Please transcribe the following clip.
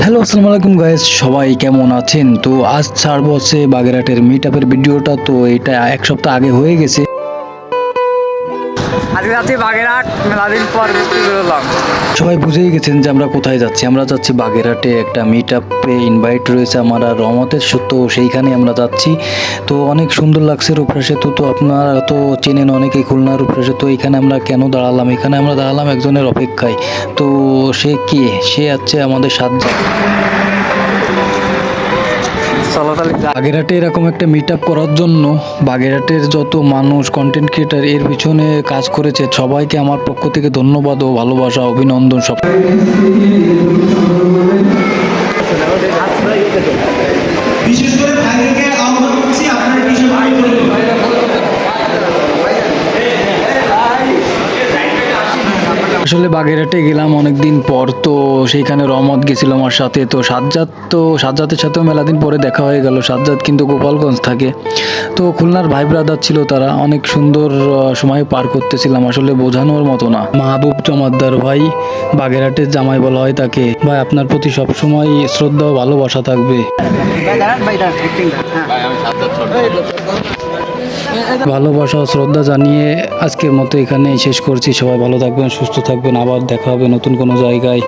Hello, আসসালামু আলাইকুম guys, সবাই কেমন আছেন? তো আজ ছাড়বো হচ্ছে বাগেরহাটের মিট আপের ভিডিওটা। তো এটা এক সপ্তাহ আগে হয়ে গেছে। আজকে যাচ্ছি বাগেরহাট, মেলা দিন পর ঘুরতে বেরোলাম। সবাই বুঝেই গেছেন যে আমরা কোথায় যাচ্ছি। আমরা যাচ্ছি বাগেরহাটে, একটা মিট আপে ইনভাইট রয়েছে আমার আর রহমতের, তো সেইখানে আমরা যাচ্ছি। তো অনেক সুন্দর লাগছে রূপসা সেতু, তো আপনারা তো চেনেন অনেকেই খুলনার রূপসা সেতু। এখানে আমরা কেন দাঁড়ালাম? এখানে আমরা দাঁড়ালাম একজনের অপেক্ষায়। তো সে কে? সে আছে আমাদের সাজ্জাদ। চলো তাহলে যাই। বাগেরহাটে এরকম একটা মিট আপ করার জন্য বাগেরহাটের যত মানুষ কন্টেন্ট ক্রিয়েটার এর পিছনে কাজ করেছে, সবাইকে আমার পক্ষ থেকে ধন্যবাদ ও ভালোবাসা, অভিনন্দন সব। বিশেষ করে ভাইকে আহ্বান করছি আপনারা কিছু ভাই আসলে বাগেরহাটে গেলাম অনেকদিন পর, তো সেইখানে রহমত গেছিল আমার সাথে। তো সাজ্জাদের সাথেও মেলাদিন পরে দেখা হয়ে গেল। সাজ্জাদ কিন্তু গোপালগঞ্জ থাকে। তো খুলনার ভাই ব্রাদার ছিল তারা। অনেক সুন্দর সময় পার করতেছিলাম, আসলে বোঝানোর মতো না। মাহবুব জমাদ্দার ভাই, বাগেরহাটের জামাই বলা হয় তাকে। ভাই, আপনার প্রতি সবসময় শ্রদ্ধা ও ভালোবাসা থাকবে। ভালোবাসা ও শ্রদ্ধা জানিয়ে আজকের মতো এখানেই শেষ করছি। সবাই ভালো থাকবেন, সুস্থ থাকবেন, আবার দেখা হবে নতুন কোনো জায়গায়।